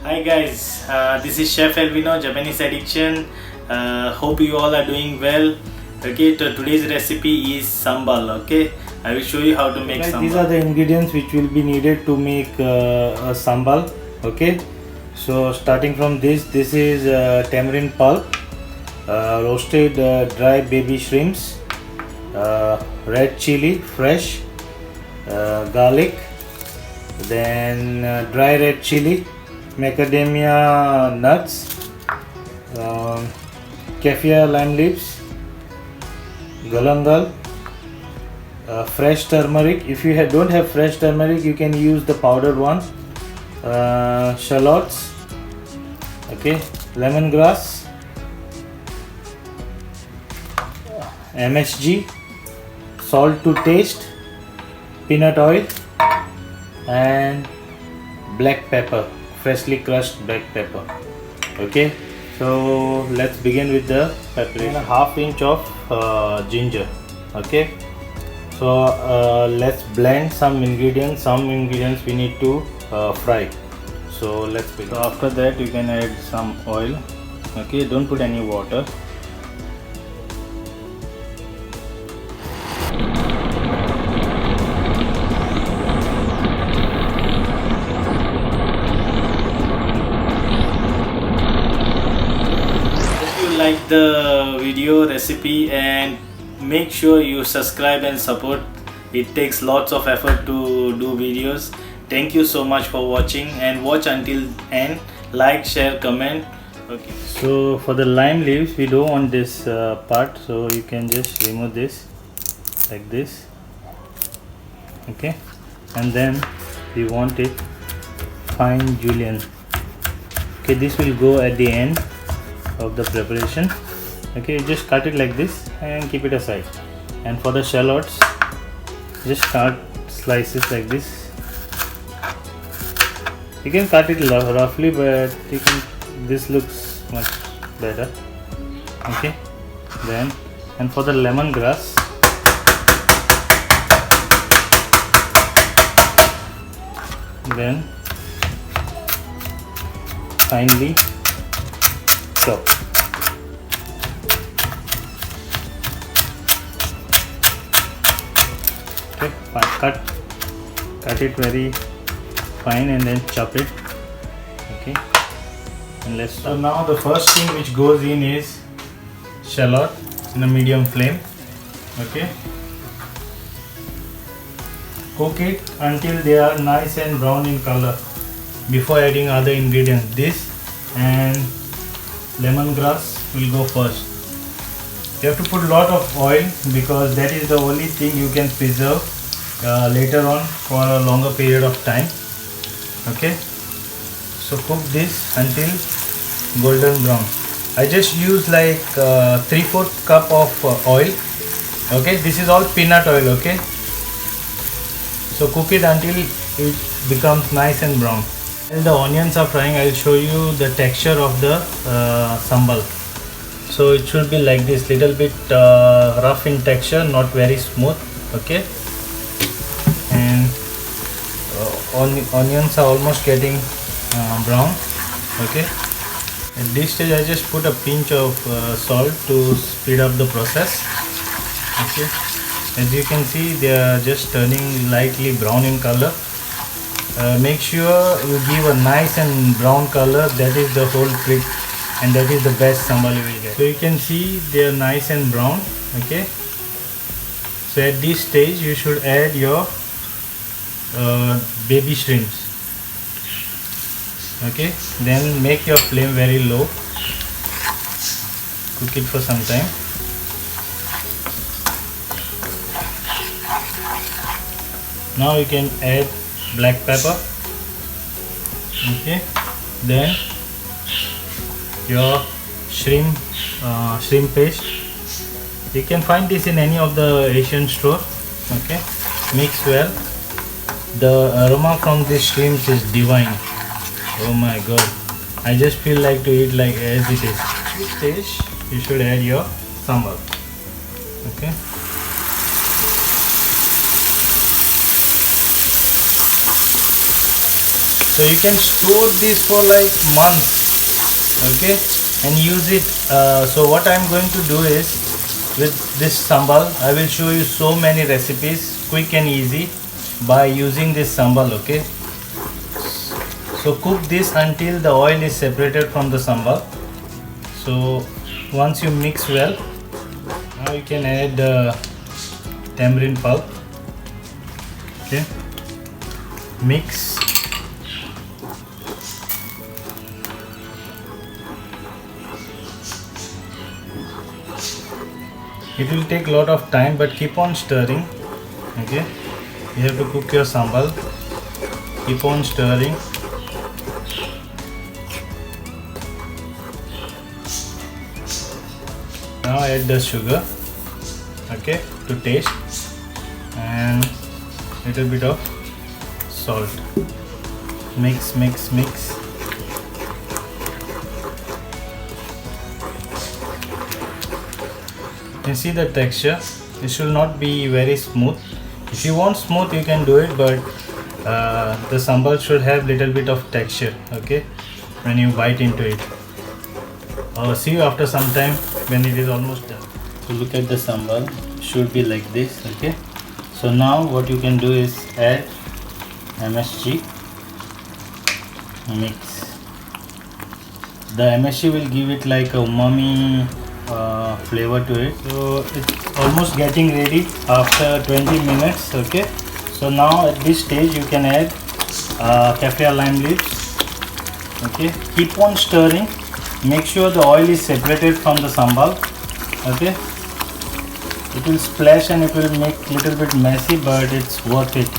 Hi guys, this is Chef Elvino, Japanese Addiction. Hope you all are doing well. Okay, so today's recipe is sambal. Okay, I will show you how to make sambal. These are the ingredients which will be needed to make a sambal. Okay, so starting from this is tamarind pulp, roasted dry baby shrimps, red chili fresh, garlic, then dry red chili, macadamia nuts, kaffir lime leaves, galangal, fresh turmeric. If you don't have fresh turmeric, you can use the powdered one, shallots, okay, lemongrass, MSG, salt to taste, peanut oil, and black pepper, freshly crushed black pepper. Okay, so let's begin with the preparation. A half inch of ginger. Okay, so let's blend some ingredients. Some ingredients we need to fry. So let's begin. So after that you can add some oil. Okay, don't put any water. Like the video recipe and make sure you subscribe and support. It takes lots of effort to do videos. Thank you so much for watching and watch until end. Like, share, comment. Okay, so for the lime leaves we don't want this part, so you can just remove this like this. Okay, and then we want it fine julienne. Okay, this will go at the end of the preparation. Okay, just cut it like this and keep it aside. And for the shallots, just cut slices like this. You can cut it roughly, but this looks much better. Okay, then and for the lemongrass, then finely chop. Okay, cut it very fine and then chop it. Okay, and let's start. So now the first thing which goes in is shallot in a medium flame. Okay, cook it until they are nice and brown in color before adding other ingredients. This and lemongrass will go first. You have to put a lot of oil because that is the only thing you can preserve later on for a longer period of time. Okay, so cook this until golden brown. I just use like 3/4 cup of oil. Okay, this is all peanut oil. Okay, so cook it until it becomes nice and brown. While the onions are frying, I'll show you the texture of the sambal. So it should be like this, little bit rough in texture, not very smooth. Okay, and onions are almost getting brown. Okay, at this stage I just put a pinch of salt to speed up the process. Okay, as you can see they are just turning lightly brown in color. Make sure you give a nice and brown color. That is the whole trick, and that is the best sambal you will get. So you can see they are nice and brown. Okay, so at this stage you should add your baby shrimps. Okay, then make your flame very low. Cook it for some time. Now you can add black pepper. Okay, then your shrimp paste. You can find this in any of the Asian store. Okay, mix well. The aroma from this shrimps is divine. Oh my god, I just feel like to eat like as it is. This stage you should add your sambal. Okay, So you can store this for like months, okay, and use it. So what I'm going to do is, with this sambal I will show you so many recipes, quick and easy, by using this sambal, okay. So cook this until the oil is separated from the sambal. So once you mix well, now you can add tamarind pulp, okay, mix. It will take a lot of time, but keep on stirring, okay. You have to cook your sambal, keep on stirring. Now add the sugar, okay, to taste, and little bit of salt. Mix, mix, mix. You can see the texture. It should not be very smooth. If you want smooth, you can do it, but the sambal should have little bit of texture, okay, when you bite into it. See you after some time when it is almost done. So look at the sambal, should be like this, okay. So now what you can do is add MSG, mix. The MSG will give it like a umami flavor to it. So it's almost getting ready after 20 minutes, okay. So now at this stage you can add kaffir lime leaves, okay. Keep on stirring, make sure the oil is separated from the sambal, okay. It will splash and it will make little bit messy, but it's worth it,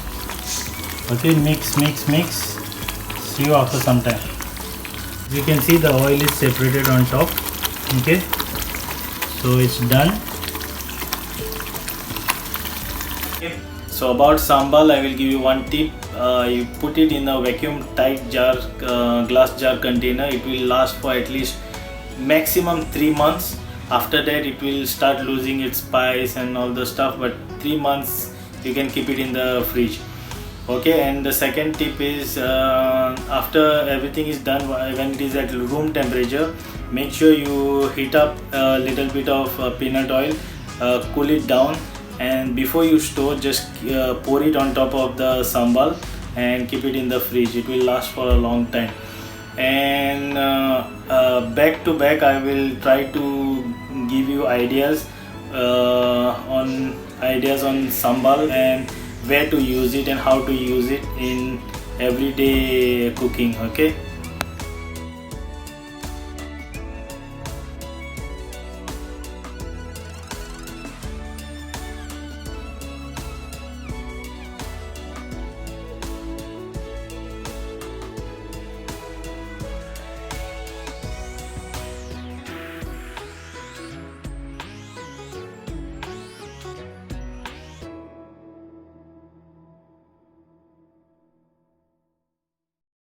okay. Mix, mix, mix. See you after some time. You can see the oil is separated on top, okay. So it's done. So about sambal, I will give you one tip. You put it in a vacuum tight jar, glass jar container. It will last for at least maximum 3 months. After that it will start losing its spice and all the stuff, but 3 months you can keep it in the fridge, okay. And the second tip is, after everything is done, when it is at room temperature, make sure you heat up a little bit of peanut oil, cool it down, and before you store, just pour it on top of the sambal and keep it in the fridge. It will last for a long time. And back to back I will try to give you ideas on sambal and where to use it and how to use it in everyday cooking, okay.